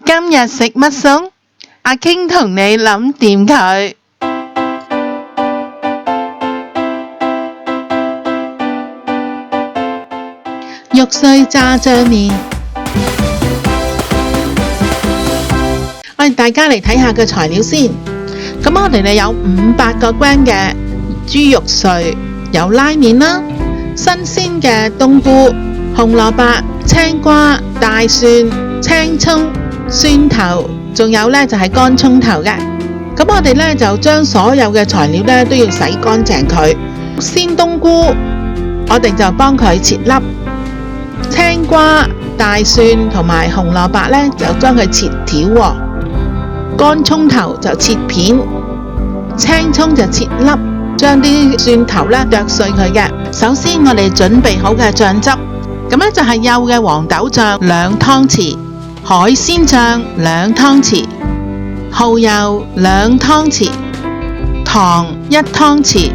今日食乜餸？阿傾同你諗掂佢。肉碎炸醬麵，我哋大家嚟睇下個材料先。咁我哋有500個 gram 嘅豬肉碎，有拉麵啦，新鮮嘅冬菇、紅蘿蔔、青瓜、大蒜、青葱、蒜頭，仲有呢就係乾葱頭嘅。咁我哋呢就將所有嘅材料呢都要洗乾淨佢。鮮冬菇，我哋就幫佢切粒。青瓜、大蒜同埋紅蘿蔔呢，就將佢切條，乾葱頭就切片，青葱就切粒，將啲蒜頭呢剁碎佢嘅。首先我哋準備好嘅醬汁，咁呢就係幼嘅黃豆醬2湯匙，海鮮醬2湯匙，蠔油2湯匙，糖1湯匙，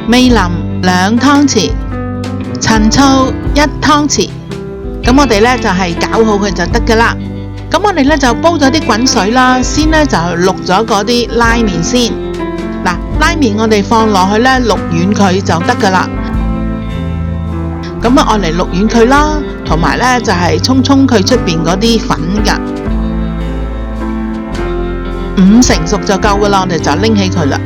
味淋2湯匙，陳醋1湯匙，咁我哋呢就係攪好佢就得噶啦。咁我哋呢就煲咗啲滾水啦，先呢就渌咗嗰啲拉麵先。嗱，拉麵我哋放落去呢渌軟佢就得噶啦。咁啊，我嚟渌軟佢啦，同埋呢就係沖佢出邊嗰啲粉噶，5成熟就夠噶啦，我哋就拎起佢啦。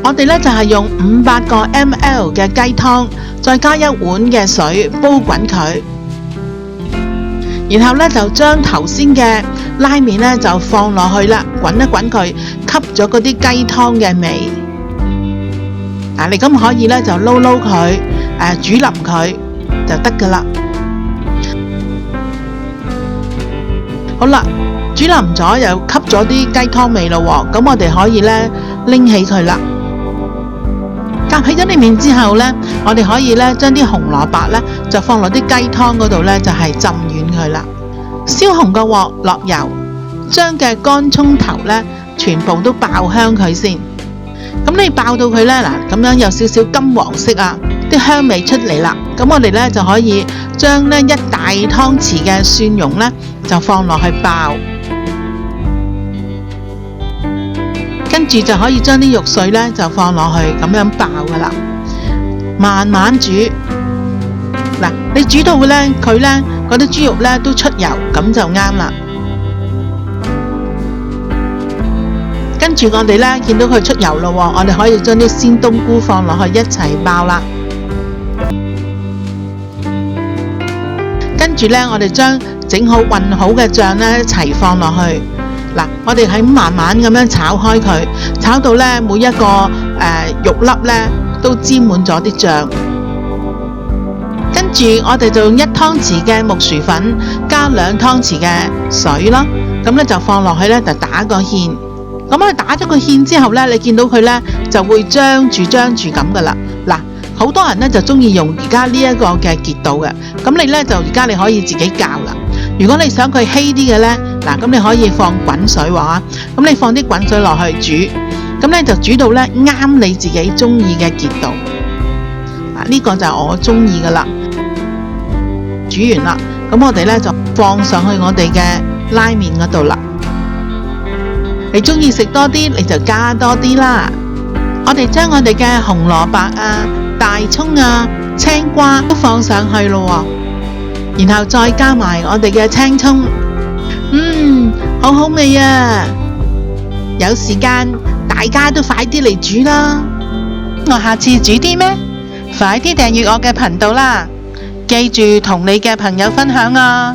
我哋呢就係用500個 ml 嘅雞湯，再加1碗嘅水煲滾佢，然後呢就將頭先嘅拉麵呢就放落去啦，滾一滾佢，吸咗嗰啲雞湯嘅味。你咁可以呢就撈佢，煮腍佢就得噶啦。好啦，煮腍咗又吸咗啲雞湯味咯，咁我哋可以呢拎起佢啦。夾起咗啲麵之後呢，我哋可以呢將啲紅蘿蔔呢就放落啲雞湯嗰度呢，就係浸軟佢啦。燒紅個鑊，落油，將嘅乾葱頭呢全部都爆香佢先。咁你爆到佢呢，嗱，咁樣有少少金黃色啊，啲香味出嚟啦。咁我哋呢就可以將呢1大湯匙嘅蒜蓉呢就放落去爆。跟住就可以將啲肉碎呢就放落去，咁樣爆噶啦，慢慢煮。嗱，你煮到呢，佢呢嗰啲豬肉呢都出油，咁就啱啦。跟住我哋呢見到佢出油咯，我哋可以將啲鮮冬菇放落去一齊爆啦。跟住呢，我哋將整好混好嘅醬呢一齊放落去。嗱，我哋喺慢慢咁樣炒開佢，炒到呢每一個肉粒呢都沾滿咗啲醬。跟住我哋就用1湯匙嘅木薯粉加2湯匙嘅水咯，咁呢就放落去呢就打個芡。咁我打咗個芡之後呢，你見到佢呢就會張住咁噶啦。嗱，好多人呢就中意用而家呢一個嘅結度嘅，咁你呢就而家你可以自己校啦。如果你想佢稀啲嘅呢，嗱，咁你可以放滾水話，咁你放啲滾水落去煮，咁呢就煮到呢啱你自己中意嘅結度。呢個就我中意噶啦。煮完啦，咁我哋呢就放上去我哋嘅拉麵嗰度啦。你中意食多啲，你就加多啲啦。我哋將我哋嘅紅蘿蔔啊、大葱啊、青瓜都放上去咯，然後再加埋我哋嘅青葱，好好味啊！有時間大家都快啲嚟煮啦。我下次煮啲咩？快啲訂閱我嘅頻道啦！記住同你嘅朋友分享啊！